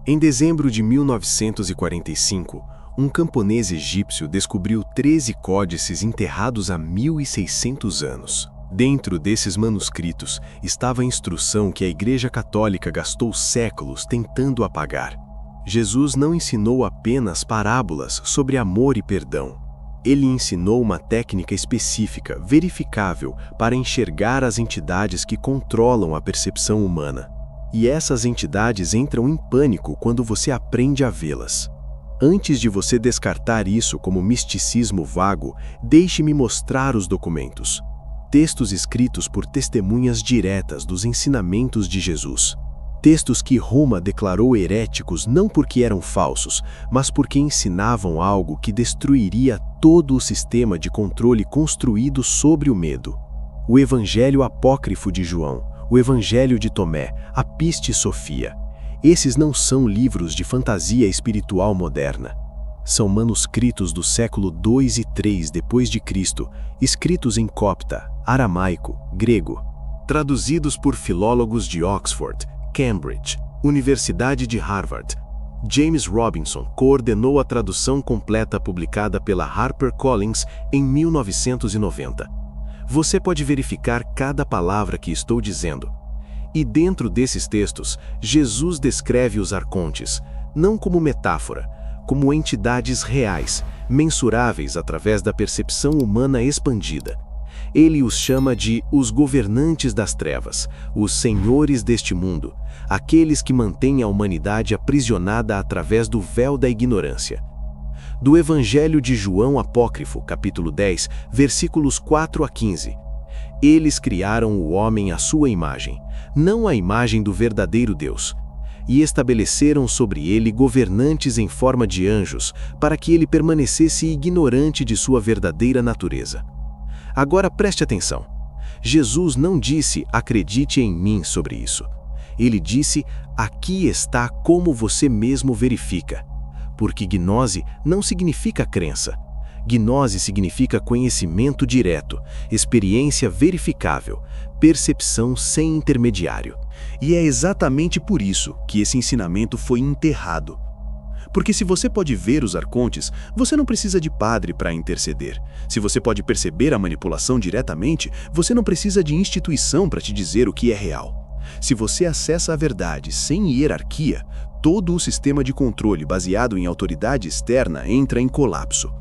Em dezembro de 1945, um camponês egípcio descobriu 13 códices enterrados há 1.600 anos. Dentro desses manuscritos estava a instrução que a Igreja Católica gastou séculos tentando apagar. Jesus não ensinou apenas parábolas sobre amor e perdão. Ele ensinou uma técnica específica, verificável, para enxergar as entidades que controlam a percepção humana. E essas entidades entram em pânico quando você aprende a vê-las. Antes de você descartar isso como misticismo vago, deixe-me mostrar os documentos. Textos escritos por testemunhas diretas dos ensinamentos de Jesus. Textos que Roma declarou heréticos não porque eram falsos, mas porque ensinavam algo que destruiria todo o sistema de controle construído sobre o medo. O Evangelho Apócrifo de João, o Evangelho de Tomé, a Piste Sofia. Esses não são livros de fantasia espiritual moderna. São manuscritos do século II e III depois de Cristo, escritos em copta, aramaico, grego, traduzidos por filólogos de Oxford, Cambridge, Universidade de Harvard. James Robinson coordenou a tradução completa publicada pela HarperCollins em 1990. Você pode verificar cada palavra que estou dizendo. E dentro desses textos, Jesus descreve os arcontes, não como metáfora, como entidades reais, mensuráveis através da percepção humana expandida. Ele os chama de os governantes das trevas, os senhores deste mundo, aqueles que mantêm a humanidade aprisionada através do véu da ignorância. Do Evangelho de João Apócrifo, capítulo 10, versículos 4 a 15. Eles criaram o homem à sua imagem, não a imagem do verdadeiro Deus, e estabeleceram sobre ele governantes em forma de anjos, para que ele permanecesse ignorante de sua verdadeira natureza. Agora preste atenção. Jesus não disse, acredite em mim sobre isso. Ele disse, aqui está como você mesmo verifica. Porque gnose não significa crença. Gnose significa conhecimento direto, experiência verificável, percepção sem intermediário. E é exatamente por isso que esse ensinamento foi enterrado. Porque se você pode ver os arcontes, você não precisa de padre para interceder. Se você pode perceber a manipulação diretamente, você não precisa de instituição para te dizer o que é real. Se você acessa a verdade sem hierarquia, todo o sistema de controle baseado em autoridade externa entra em colapso.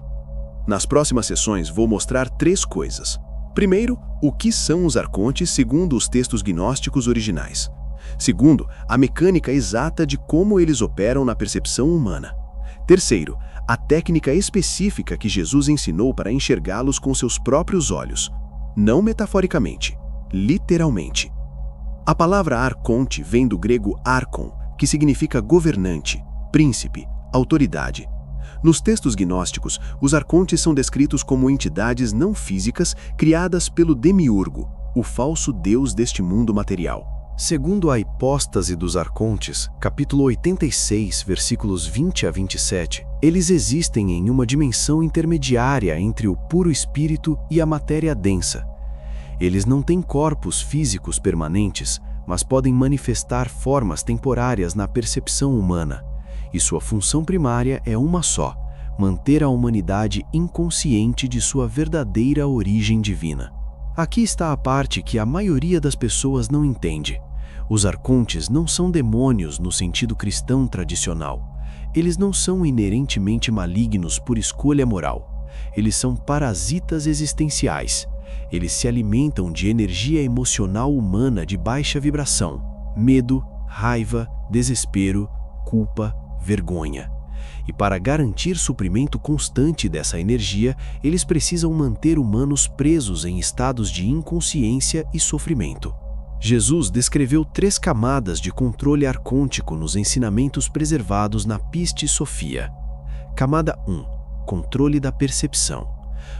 Nas próximas sessões vou mostrar 3 coisas. Primeiro, o que são os arcontes segundo os textos gnósticos originais. Segundo, a mecânica exata de como eles operam na percepção humana. Terceiro, a técnica específica que Jesus ensinou para enxergá-los com seus próprios olhos. Não metaforicamente, literalmente. A palavra arconte vem do grego archon, que significa governante, príncipe, autoridade. Nos textos gnósticos, os arcontes são descritos como entidades não físicas criadas pelo demiurgo, o falso deus deste mundo material. Segundo a hipóstase dos arcontes, capítulo 86, versículos 20 a 27, eles existem em uma dimensão intermediária entre o puro espírito e a matéria densa. Eles não têm corpos físicos permanentes, mas podem manifestar formas temporárias na percepção humana. E sua função primária é uma só: manter a humanidade inconsciente de sua verdadeira origem divina. Aqui está a parte que a maioria das pessoas não entende. Os arcontes não são demônios no sentido cristão tradicional. Eles não são inerentemente malignos por escolha moral. Eles são parasitas existenciais. Eles se alimentam de energia emocional humana de baixa vibração: medo, raiva, desespero, culpa, vergonha. E para garantir suprimento constante dessa energia, eles precisam manter humanos presos em estados de inconsciência e sofrimento. Jesus descreveu 3 camadas de controle arcôntico nos ensinamentos preservados na Piste Sofia. Camada 1. Controle da percepção.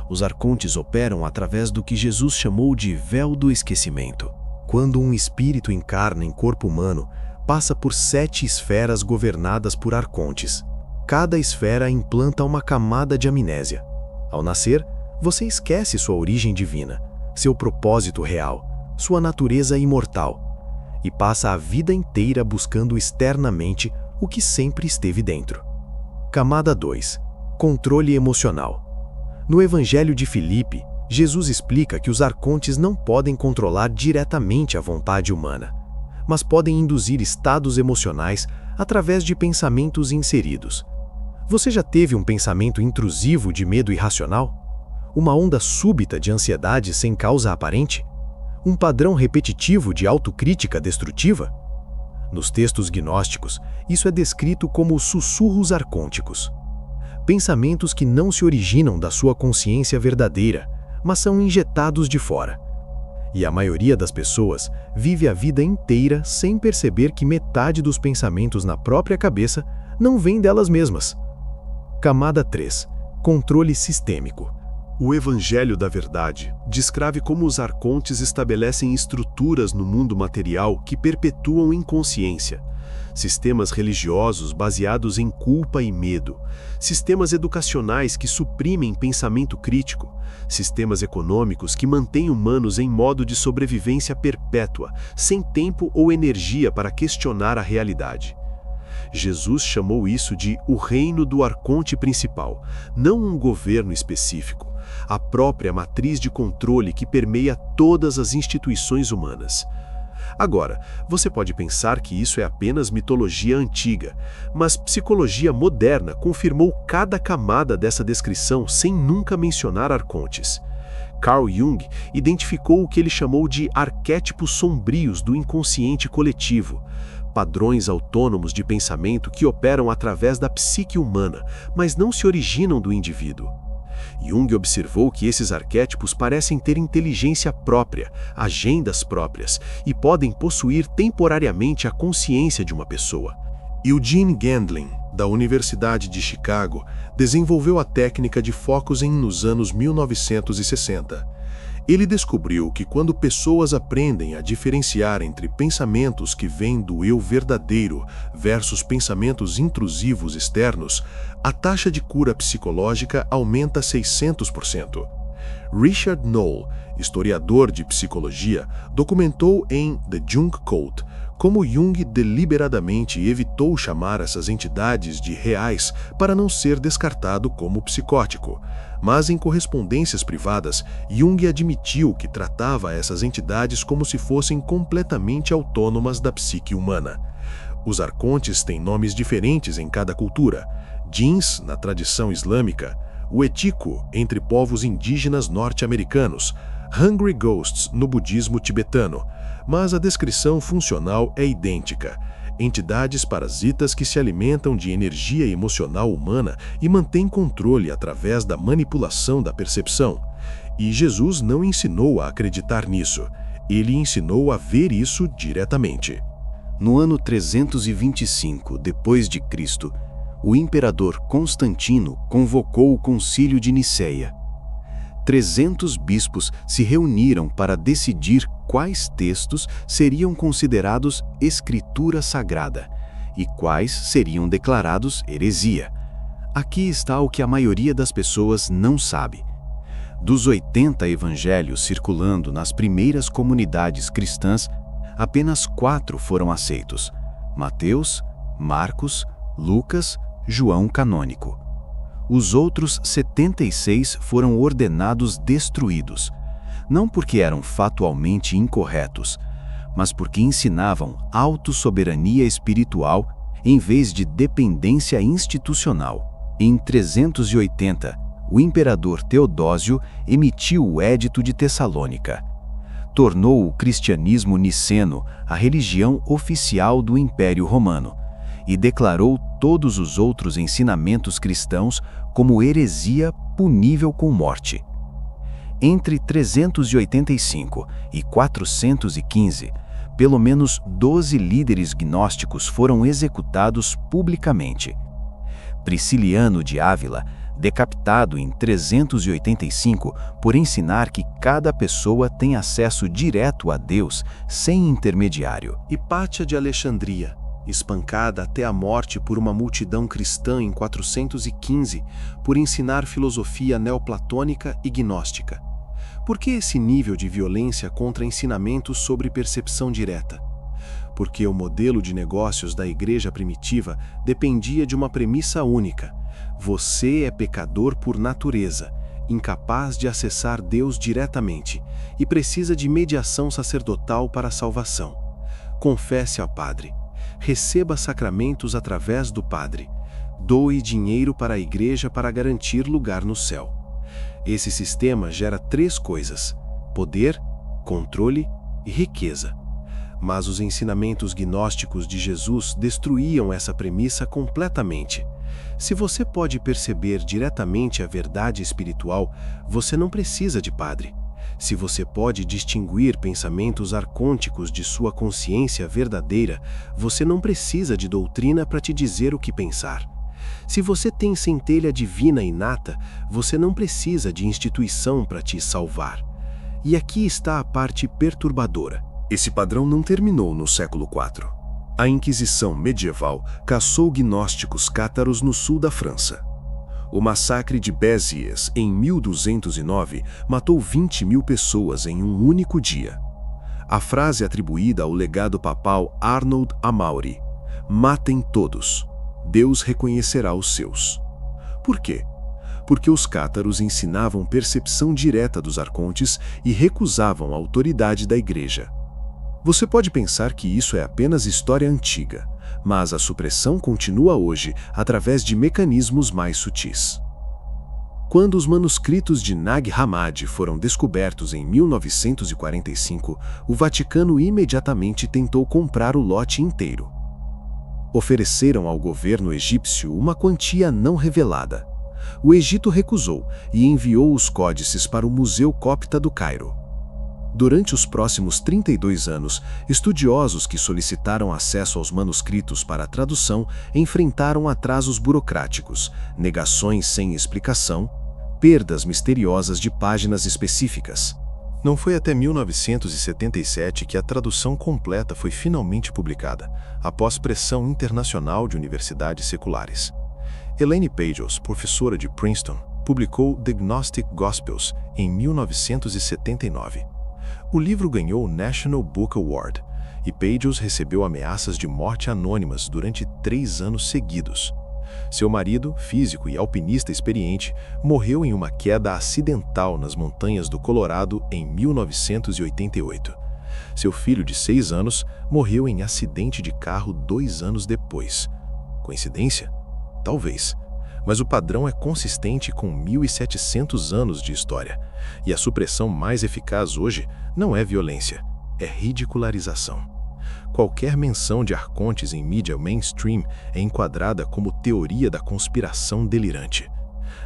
Os arcontes operam através do que Jesus chamou de véu do esquecimento. Quando um espírito encarna em corpo humano, passa por 7 esferas governadas por arcontes. Cada esfera implanta uma camada de amnésia. Ao nascer, você esquece sua origem divina, seu propósito real, sua natureza imortal, e passa a vida inteira buscando externamente o que sempre esteve dentro. Camada 2. Controle emocional. No Evangelho de Filipe, Jesus explica que os arcontes não podem controlar diretamente a vontade humana, mas podem induzir estados emocionais através de pensamentos inseridos. Você já teve um pensamento intrusivo de medo irracional? Uma onda súbita de ansiedade sem causa aparente? Um padrão repetitivo de autocrítica destrutiva? Nos textos gnósticos, isso é descrito como sussurros arcônticos. Pensamentos que não se originam da sua consciência verdadeira, mas são injetados de fora. E a maioria das pessoas vive a vida inteira sem perceber que metade dos pensamentos na própria cabeça não vem delas mesmas. Camada 3. Controle sistêmico. O Evangelho da Verdade descreve como os arcontes estabelecem estruturas no mundo material que perpetuam inconsciência. Sistemas religiosos baseados em culpa e medo, sistemas educacionais que suprimem pensamento crítico, sistemas econômicos que mantêm humanos em modo de sobrevivência perpétua, sem tempo ou energia para questionar a realidade. Jesus chamou isso de o reino do arconte principal, não um governo específico, a própria matriz de controle que permeia todas as instituições humanas. Agora, você pode pensar que isso é apenas mitologia antiga, mas psicologia moderna confirmou cada camada dessa descrição sem nunca mencionar arcontes. Carl Jung identificou o que ele chamou de arquétipos sombrios do inconsciente coletivo, padrões autônomos de pensamento que operam através da psique humana, mas não se originam do indivíduo. Jung observou que esses arquétipos parecem ter inteligência própria, agendas próprias, e podem possuir temporariamente a consciência de uma pessoa. Eugene Gendlin, da Universidade de Chicago, desenvolveu a técnica de focusing nos anos 1960. Ele descobriu que quando pessoas aprendem a diferenciar entre pensamentos que vêm do eu verdadeiro versus pensamentos intrusivos externos, a taxa de cura psicológica aumenta 600%. Richard Knoll, historiador de psicologia, documentou em The Jung Code como Jung deliberadamente evitou chamar essas entidades de reais para não ser descartado como psicótico. Mas em correspondências privadas, Jung admitiu que tratava essas entidades como se fossem completamente autônomas da psique humana. Os arcontes têm nomes diferentes em cada cultura. Djinns, na tradição islâmica, o Etiko, entre povos indígenas norte-americanos, Hungry Ghosts, no budismo tibetano, mas a descrição funcional é idêntica. Entidades parasitas que se alimentam de energia emocional humana e mantêm controle através da manipulação da percepção. E Jesus não ensinou a acreditar nisso. Ele ensinou a ver isso diretamente. No ano 325 d.C., o imperador Constantino convocou o Concílio de Niceia. 300 bispos se reuniram para decidir quais textos seriam considerados escritura sagrada e quais seriam declarados heresia. Aqui está o que a maioria das pessoas não sabe. Dos 80 evangelhos circulando nas primeiras comunidades cristãs, apenas 4 foram aceitos: Mateus, Marcos, Lucas, João canônico. Os outros 76 foram ordenados destruídos, não porque eram fatualmente incorretos, mas porque ensinavam autossoberania espiritual em vez de dependência institucional. Em 380, o imperador Teodósio emitiu o Édito de Tessalônica. Tornou o cristianismo niceno a religião oficial do Império Romano e declarou todos os outros ensinamentos cristãos como heresia punível com morte. Entre 385 e 415, pelo menos 12 líderes gnósticos foram executados publicamente. Prisciliano de Ávila, decapitado em 385 por ensinar que cada pessoa tem acesso direto a Deus sem intermediário. Hipátia de Alexandria, espancada até a morte por uma multidão cristã em 415 por ensinar filosofia neoplatônica e gnóstica. Por que esse nível de violência contra ensinamentos sobre percepção direta? porque o modelo de negócios da igreja primitiva dependia de uma premissa única: você é pecador por natureza, incapaz de acessar Deus diretamente e precisa de mediação sacerdotal para a salvação. Confesse ao Padre, receba sacramentos através do Padre, doe dinheiro para a igreja para garantir lugar no céu. Esse sistema gera 3 coisas: poder, controle e riqueza. Mas os ensinamentos gnósticos de Jesus destruíam essa premissa completamente. Se você pode perceber diretamente a verdade espiritual, você não precisa de padre. Se você pode distinguir pensamentos arcônticos de sua consciência verdadeira, você não precisa de doutrina para te dizer o que pensar. Se você tem centelha divina inata, você não precisa de instituição para te salvar. E aqui está a parte perturbadora. Esse padrão não terminou no século IV. A Inquisição medieval caçou gnósticos cátaros no sul da França. O massacre de Béziers, em 1209, matou 20.000 pessoas em um único dia. A frase atribuída ao legado papal Arnold Amaury: matem todos, Deus reconhecerá os seus. Por quê? Porque os cátaros ensinavam percepção direta dos arcontes e recusavam a autoridade da igreja. Você pode pensar que isso é apenas história antiga, mas a supressão continua hoje através de mecanismos mais sutis. Quando os manuscritos de Nag Hammadi foram descobertos em 1945, o Vaticano imediatamente tentou comprar o lote inteiro. Ofereceram ao governo egípcio uma quantia não revelada. O Egito recusou e enviou os códices para o Museu Copta do Cairo. Durante os próximos 32 anos, estudiosos que solicitaram acesso aos manuscritos para a tradução enfrentaram atrasos burocráticos, negações sem explicação, perdas misteriosas de páginas específicas. Não foi até 1977 que a tradução completa foi finalmente publicada, após pressão internacional de universidades seculares. Elaine Pagels, professora de Princeton, publicou The Gnostic Gospels em 1979. O livro ganhou o National Book Award, e Pagels recebeu ameaças de morte anônimas durante 3 anos seguidos. Seu marido, físico e alpinista experiente, morreu em uma queda acidental nas montanhas do Colorado em 1988. Seu filho de 6 anos morreu em acidente de carro 2 anos depois. Coincidência? Talvez. Mas o padrão é consistente com 1.700 anos de história, e a supressão mais eficaz hoje não é violência, é ridicularização. Qualquer menção de arcontes em mídia mainstream é enquadrada como teoria da conspiração delirante.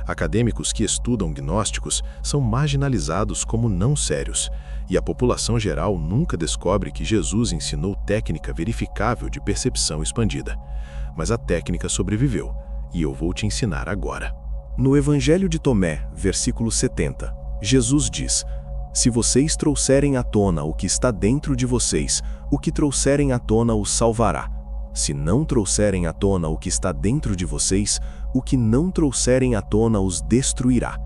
Acadêmicos que estudam gnósticos são marginalizados como não sérios, e a população geral nunca descobre que Jesus ensinou técnica verificável de percepção expandida. Mas a técnica sobreviveu, e eu vou te ensinar agora. No Evangelho de Tomé, versículo 70, Jesus diz: se vocês trouxerem à tona o que está dentro de vocês, o que trouxerem à tona os salvará. Se não trouxerem à tona o que está dentro de vocês, o que não trouxerem à tona os destruirá.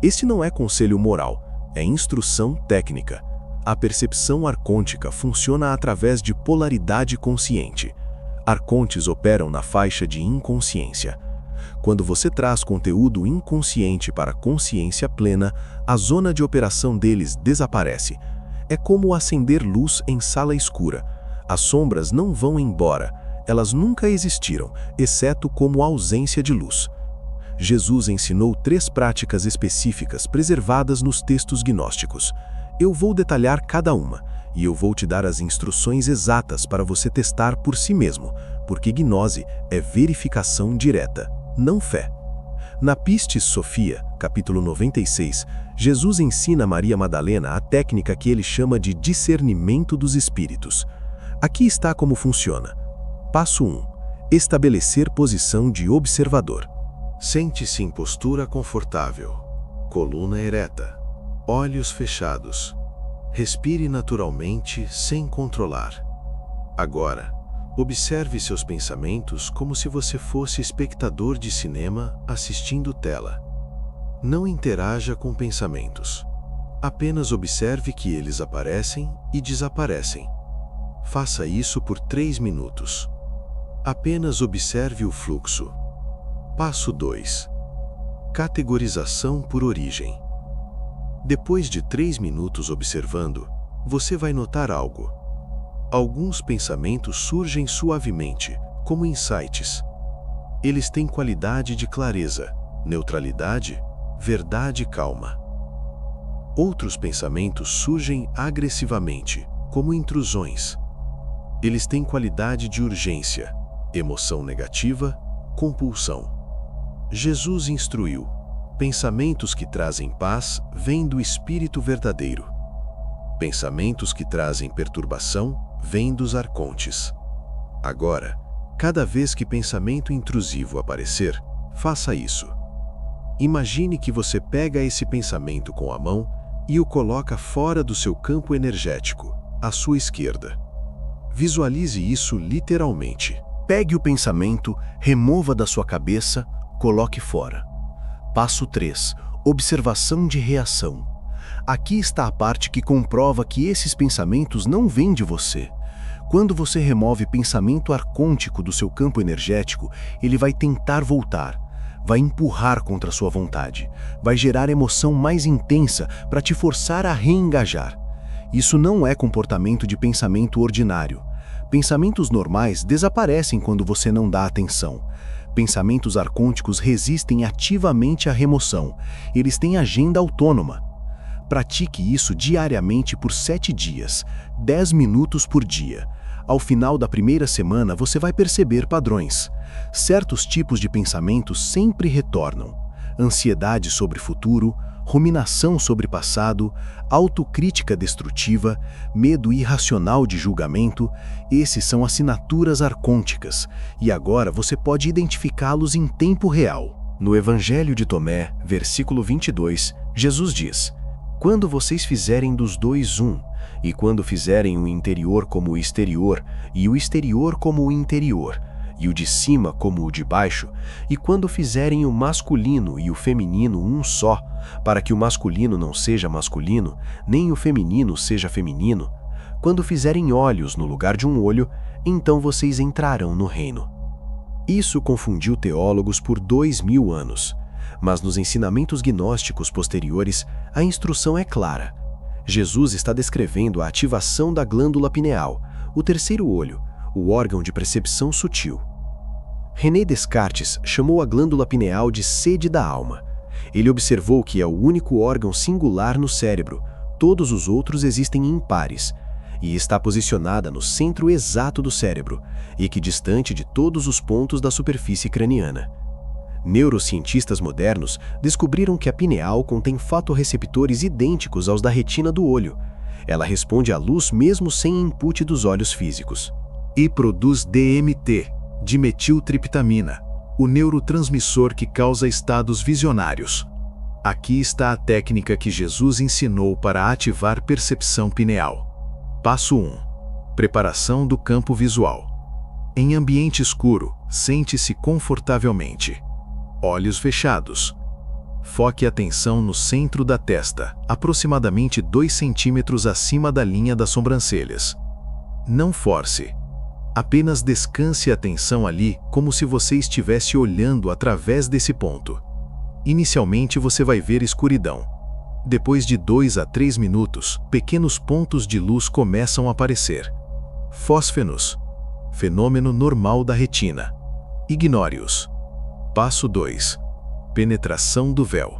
Este não é conselho moral, é instrução técnica. A percepção arcôntica funciona através de polaridade consciente. Arcontes operam na faixa de inconsciência. Quando você traz conteúdo inconsciente para a consciência plena, a zona de operação deles desaparece. É como acender luz em sala escura. As sombras não vão embora, elas nunca existiram, exceto como ausência de luz. Jesus ensinou 3 práticas específicas preservadas nos textos gnósticos. Eu vou detalhar cada uma, e eu vou te dar as instruções exatas para você testar por si mesmo, porque gnose é verificação direta, não fé. Na Pistis Sophia, capítulo 96, Jesus ensina a Maria Madalena a técnica que ele chama de discernimento dos espíritos. Aqui está como funciona. Passo 1. Estabelecer posição de observador. Sente-se em postura confortável, coluna ereta, olhos fechados. Respire naturalmente, sem controlar. Agora, observe seus pensamentos como se você fosse espectador de cinema assistindo tela. Não interaja com pensamentos. Apenas observe que eles aparecem e desaparecem. Faça isso por 3 minutos. Apenas observe o fluxo. Passo 2. Categorização por origem. Depois de 3 minutos observando, você vai notar algo. Alguns pensamentos surgem suavemente, como insights. Eles têm qualidade de clareza, neutralidade, verdade e calma. Outros pensamentos surgem agressivamente, como intrusões. Eles têm qualidade de urgência, emoção negativa, compulsão. Jesus instruiu: pensamentos que trazem paz vêm do Espírito verdadeiro. Pensamentos que trazem perturbação vêm dos arcontes. Agora, cada vez que pensamento intrusivo aparecer, faça isso. Imagine que você pega esse pensamento com a mão e o coloca fora do seu campo energético, à sua esquerda. Visualize isso literalmente. Pegue o pensamento, remova da sua cabeça, coloque fora. Passo 3. Observação de reação. Aqui está a parte que comprova que esses pensamentos não vêm de você. Quando você remove pensamento arcôntico do seu campo energético, ele vai tentar voltar, vai empurrar contra a sua vontade, vai gerar emoção mais intensa para te forçar a reengajar. Isso não é comportamento de pensamento ordinário. Pensamentos normais desaparecem quando você não dá atenção. Pensamentos arcônticos resistem ativamente à remoção. Eles têm agenda autônoma. Pratique isso diariamente por 7 dias, 10 minutos por dia. Ao final da primeira semana, você vai perceber padrões. Certos tipos de pensamentos sempre retornam. Ansiedade sobre futuro, ruminação sobre passado, autocrítica destrutiva, medo irracional de julgamento, esses são assinaturas arcônticas, e agora você pode identificá-los em tempo real. No Evangelho de Tomé, versículo 22, Jesus diz: quando vocês fizerem dos dois um, e quando fizerem o interior como o exterior, e o exterior como o interior, e o de cima como o de baixo, e quando fizerem o masculino e o feminino um só, para que o masculino não seja masculino, nem o feminino seja feminino, quando fizerem olhos no lugar de um olho, então vocês entrarão no reino. Isso confundiu teólogos por 2000 anos, mas nos ensinamentos gnósticos posteriores, a instrução é clara. Jesus está descrevendo a ativação da glândula pineal, o terceiro olho, o órgão de percepção sutil. René Descartes chamou a glândula pineal de sede da alma. Ele observou que é o único órgão singular no cérebro, todos os outros existem em pares, e está posicionada no centro exato do cérebro, equidistante de todos os pontos da superfície craniana. Neurocientistas modernos descobriram que a pineal contém fotorreceptores idênticos aos da retina do olho. Ela responde à luz mesmo sem input dos olhos físicos. E produz DMT, dimetiltriptamina, o neurotransmissor que causa estados visionários. Aqui está a técnica que Jesus ensinou para ativar percepção pineal. Passo 1. Preparação do campo visual. Em ambiente escuro, sente-se confortavelmente. Olhos fechados. Foque a atenção no centro da testa, aproximadamente 2 centímetros acima da linha das sobrancelhas. Não force. Apenas descanse a atenção ali como se você estivesse olhando através desse ponto. Inicialmente você vai ver escuridão. Depois de 2 a 3 minutos, pequenos pontos de luz começam a aparecer. Fósfenos. Fenômeno normal da retina. Ignore-os. Passo 2. Penetração do véu.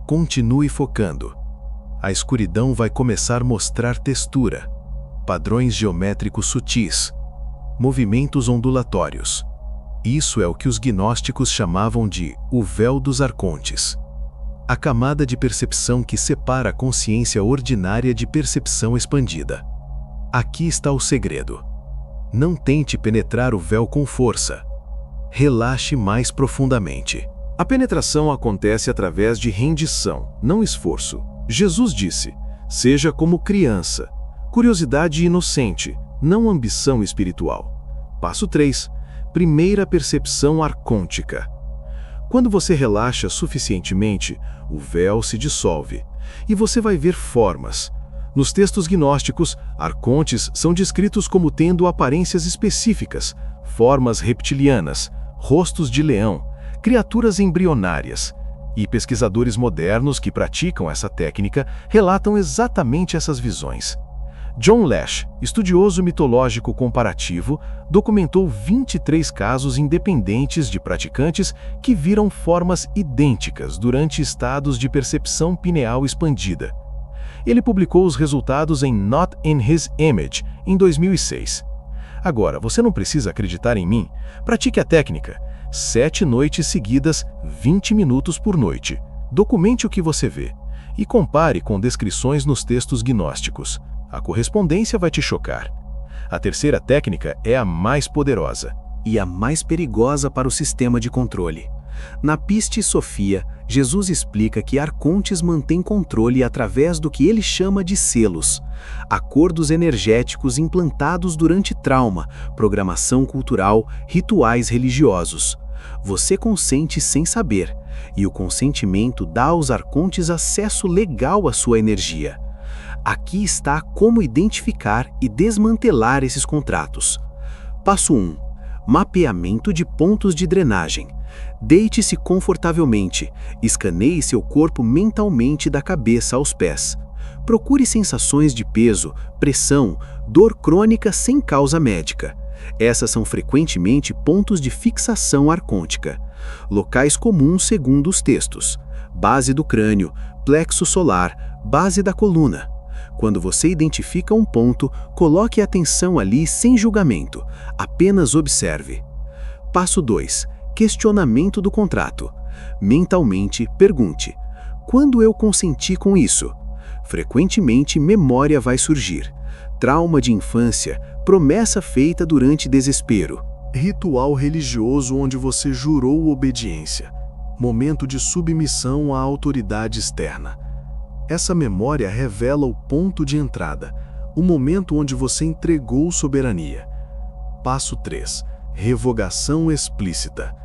Continue focando. A escuridão vai começar a mostrar textura, padrões geométricos sutis, movimentos ondulatórios. Isso é o que os gnósticos chamavam de o véu dos arcontes. A camada de percepção que separa a consciência ordinária de percepção expandida. Aqui está o segredo. Não tente penetrar o véu com força. Relaxe mais profundamente. A penetração acontece através de rendição, não esforço. Jesus disse: seja como criança, curiosidade inocente, não ambição espiritual. Passo 3. Primeira percepção arcôntica. Quando você relaxa suficientemente, o véu se dissolve e você vai ver formas. Nos textos gnósticos, arcontes são descritos como tendo aparências específicas, formas reptilianas, rostos de leão, criaturas embrionárias. E pesquisadores modernos que praticam essa técnica relatam exatamente essas visões. John Lash, estudioso mitológico comparativo, documentou 23 casos independentes de praticantes que viram formas idênticas durante estados de percepção pineal expandida. Ele publicou os resultados em Not in His Image, em 2006. Agora, você não precisa acreditar em mim. Pratique a técnica. 7 noites seguidas, 20 minutos por noite. Documente o que você vê. E compare com descrições nos textos gnósticos. A correspondência vai te chocar. A terceira técnica é a mais poderosa. E a mais perigosa para o sistema de controle. Na Piste Sofia, Jesus explica que arcontes mantém controle através do que ele chama de selos, acordos energéticos implantados durante trauma, programação cultural, rituais religiosos. Você consente sem saber, e o consentimento dá aos arcontes acesso legal à sua energia. Aqui está como identificar e desmantelar esses contratos. Passo 1. Mapeamento de pontos de drenagem. Deite-se confortavelmente, escaneie seu corpo mentalmente da cabeça aos pés. Procure sensações de peso, pressão, dor crônica sem causa médica. Essas são frequentemente pontos de fixação arcôntica. Locais comuns segundo os textos: base do crânio, plexo solar, base da coluna. Quando você identifica um ponto, coloque a atenção ali sem julgamento, apenas observe. Passo 2. Questionamento do contrato. Mentalmente, pergunte: quando eu consenti com isso? Frequentemente, memória vai surgir. Trauma de infância, promessa feita durante desespero. Ritual religioso onde você jurou obediência. Momento de submissão à autoridade externa. Essa memória revela o ponto de entrada, o momento onde você entregou soberania. Passo 3. Revogação explícita.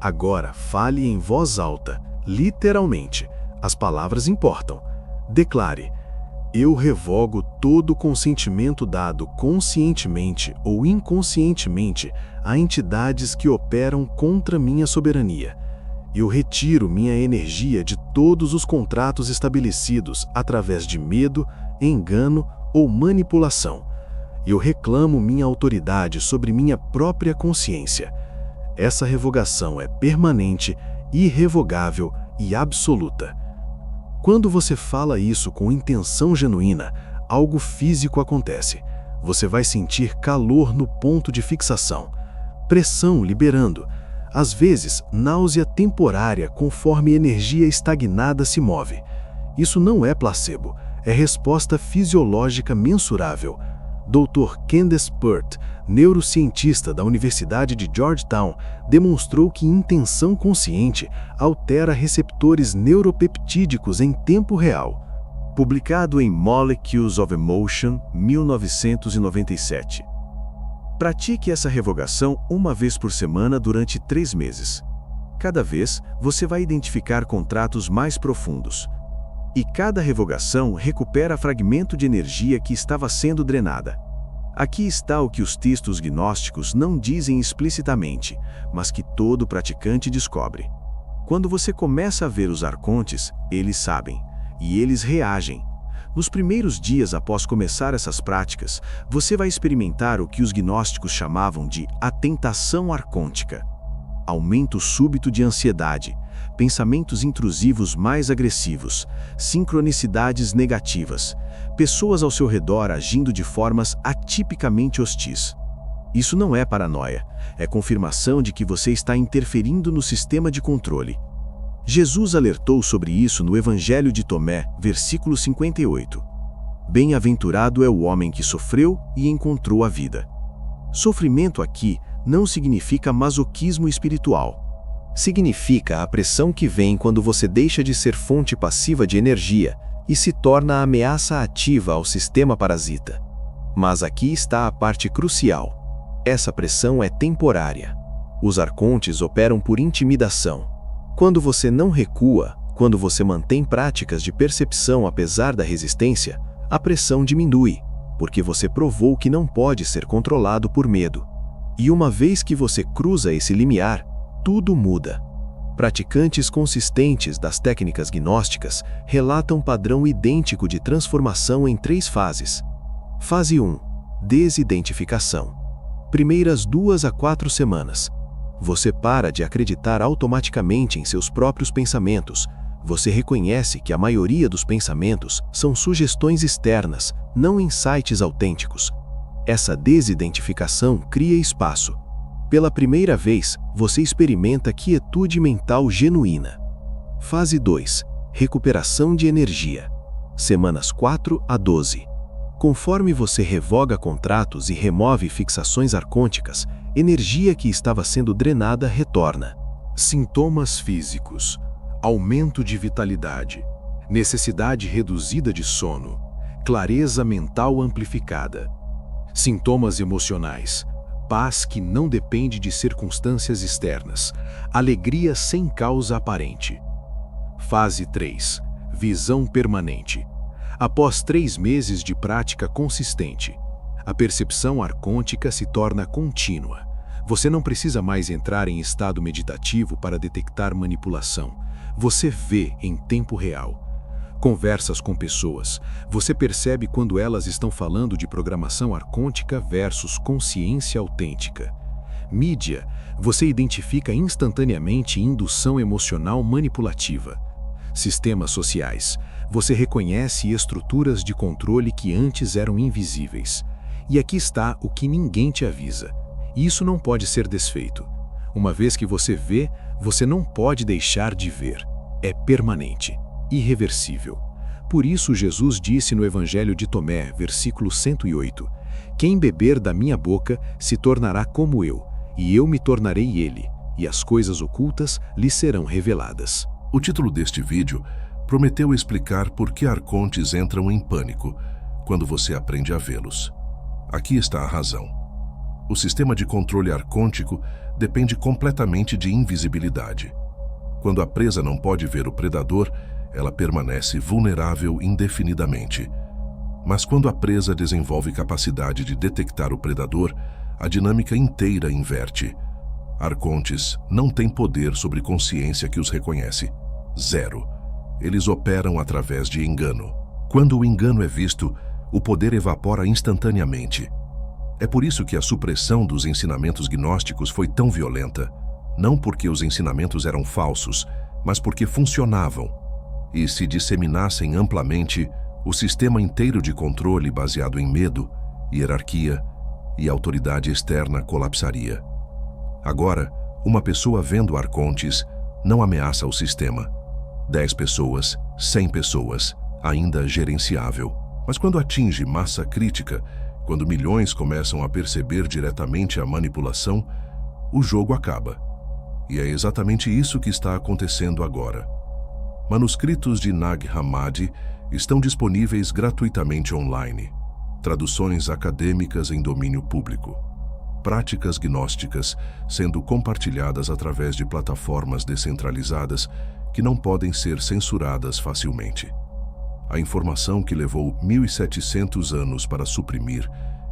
Agora fale em voz alta, literalmente. As palavras importam. Declare: eu revogo todo consentimento dado conscientemente ou inconscientemente a entidades que operam contra minha soberania. Eu retiro minha energia de todos os contratos estabelecidos através de medo, engano ou manipulação. Eu reclamo minha autoridade sobre minha própria consciência. Essa revogação é permanente, irrevogável e absoluta. Quando você fala isso com intenção genuína, algo físico acontece. Você vai sentir calor no ponto de fixação, pressão liberando, às vezes náusea temporária conforme energia estagnada se move. Isso não é placebo, é resposta fisiológica mensurável. Dr. Candace Pert, neurocientista da Universidade de Georgetown, demonstrou que intenção consciente altera receptores neuropeptídicos em tempo real. Publicado em Molecules of Emotion, 1997. Pratique essa revogação uma vez por semana durante 3 meses. Cada vez, você vai identificar contratos mais profundos. E cada revogação recupera fragmento de energia que estava sendo drenada. Aqui está o que os textos gnósticos não dizem explicitamente, mas que todo praticante descobre. Quando você começa a ver os arcontes, eles sabem, e eles reagem. Nos primeiros dias após começar essas práticas, você vai experimentar o que os gnósticos chamavam de atentação arcôntica. Aumento súbito de ansiedade, pensamentos intrusivos mais agressivos, sincronicidades negativas, pessoas ao seu redor agindo de formas atipicamente hostis. Isso não é paranoia, é confirmação de que você está interferindo no sistema de controle. Jesus alertou sobre isso no Evangelho de Tomé, versículo 58. Bem-aventurado é o homem que sofreu e encontrou a vida. Sofrimento aqui não significa masoquismo espiritual. Significa a pressão que vem quando você deixa de ser fonte passiva de energia e se torna ameaça ativa ao sistema parasita. Mas aqui está a parte crucial. Essa pressão é temporária. Os arcontes operam por intimidação. Quando você não recua, quando você mantém práticas de percepção apesar da resistência, A pressão diminui, porque você provou que não pode ser controlado por medo. E uma vez que você cruza esse limiar, tudo muda. Praticantes consistentes das técnicas gnósticas relatam um padrão idêntico de transformação em 3 fases. Fase 1. Desidentificação. Primeiras 2 a 4 semanas. Você para de acreditar automaticamente em seus próprios pensamentos. Você reconhece que a maioria dos pensamentos são sugestões externas, não insights autênticos. Essa desidentificação cria espaço. Pela primeira vez, você experimenta quietude mental genuína. Fase 2. Recuperação de energia. Semanas 4 a 12. Conforme você revoga contratos e remove fixações arcônticas, energia que estava sendo drenada retorna. Sintomas físicos: aumento de vitalidade, necessidade reduzida de sono, clareza mental amplificada. Sintomas emocionais: paz que não depende de circunstâncias externas, alegria sem causa aparente. Fase 3. Visão permanente. Após 3 meses de prática consistente, a percepção arcôntica se torna contínua. Você não precisa mais entrar em estado meditativo para detectar manipulação. Você vê em tempo real. Conversas com pessoas. Você percebe quando elas estão falando de programação arcôntica versus consciência autêntica. Mídia. Você identifica instantaneamente indução emocional manipulativa. Sistemas sociais. Você reconhece estruturas de controle que antes eram invisíveis. E aqui está o que ninguém te avisa. Isso não pode ser desfeito. Uma vez que você vê, você não pode deixar de ver. É permanente, irreversível. Por isso Jesus disse no Evangelho de Tomé, versículo 108, quem beber da minha boca se tornará como eu, e eu me tornarei ele, e as coisas ocultas lhe serão reveladas. O título deste vídeo prometeu explicar por que arcontes entram em pânico quando você aprende a vê-los. Aqui está a razão. O sistema de controle arcôntico depende completamente de invisibilidade. Quando a presa não pode ver o predador, ela permanece vulnerável indefinidamente. Mas quando a presa desenvolve capacidade de detectar o predador, a dinâmica inteira inverte. Arcontes não têm poder sobre consciência que os reconhece. 0. Eles operam através de engano. Quando o engano é visto, o poder evapora instantaneamente. É por isso que a supressão dos ensinamentos gnósticos foi tão violenta. Não porque os ensinamentos eram falsos, mas porque funcionavam. E se disseminassem amplamente, o sistema inteiro de controle baseado em medo, hierarquia e autoridade externa colapsaria. Agora, uma pessoa vendo arcontes não ameaça o sistema. 10 pessoas, 100 pessoas, ainda gerenciável. Mas quando atinge massa crítica, quando milhões começam a perceber diretamente a manipulação, o jogo acaba. E é exatamente isso que está acontecendo agora. Manuscritos de Nag Hammadi estão disponíveis gratuitamente online. Traduções acadêmicas em domínio público. Práticas gnósticas sendo compartilhadas através de plataformas descentralizadas que não podem ser censuradas facilmente. A informação que levou 1.700 anos para suprimir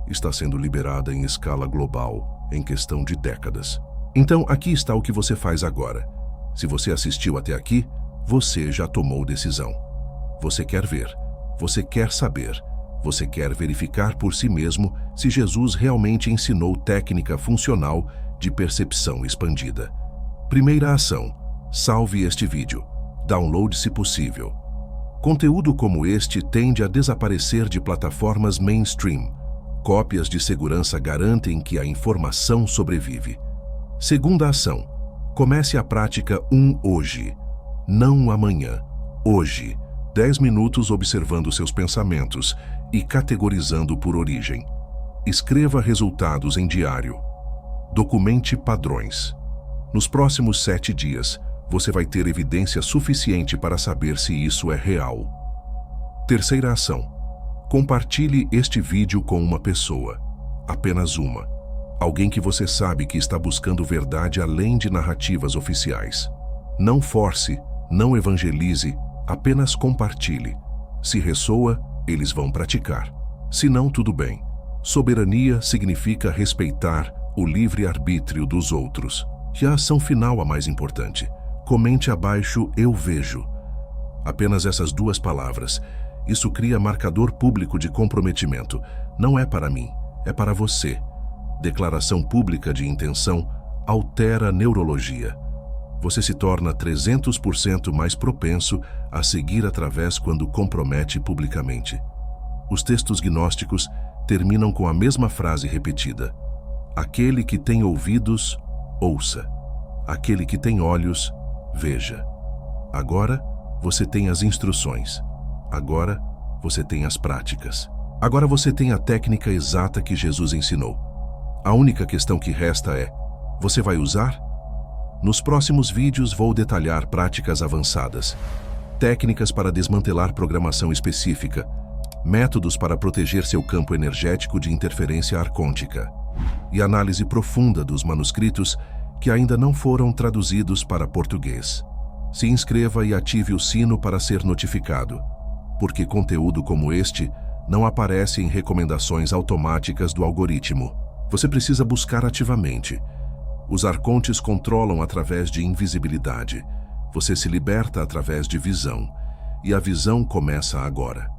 está sendo liberada em escala global em questão de décadas. Então, aqui está o que você faz agora. Se você assistiu até aqui, você já tomou decisão. Você quer ver, você quer saber, você quer verificar por si mesmo se Jesus realmente ensinou técnica funcional de percepção expandida. Primeira ação: salve este vídeo. Download se possível. Conteúdo como este tende a desaparecer de plataformas mainstream. Cópias de segurança garantem que a informação sobrevive. Segunda ação: comece a prática 1 hoje. Não amanhã. Hoje. 10 minutos observando seus pensamentos e categorizando por origem. Escreva resultados em diário. Documente padrões. Nos próximos 7 dias, você vai ter evidência suficiente para saber se isso é real. Terceira ação: compartilhe este vídeo com uma pessoa. Apenas uma. Alguém que você sabe que está buscando verdade além de narrativas oficiais. Não force, não evangelize, apenas compartilhe. Se ressoa, eles vão praticar. Se não, tudo bem. Soberania significa respeitar o livre-arbítrio dos outros. E a ação final a mais importante. Comente abaixo "eu vejo". Apenas essas duas palavras. Isso cria marcador público de comprometimento. Não é para mim, é para você. Declaração pública de intenção altera a neurologia. Você se torna 300% mais propenso a seguir através quando compromete publicamente. Os textos gnósticos terminam com a mesma frase repetida. Aquele que tem ouvidos, ouça. Aquele que tem olhos, veja. Agora, você tem as instruções. Agora, você tem as práticas. Agora você tem a técnica exata que Jesus ensinou. A única questão que resta é: você vai usar? Nos próximos vídeos vou detalhar práticas avançadas, técnicas para desmantelar programação específica, métodos para proteger seu campo energético de interferência arcôntica e análise profunda dos manuscritos que ainda não foram traduzidos para português. Se inscreva e ative o sino para ser notificado, porque conteúdo como este não aparece em recomendações automáticas do algoritmo. Você precisa buscar ativamente. Os arcontes controlam através de invisibilidade. Você se liberta através de visão. E a visão começa agora.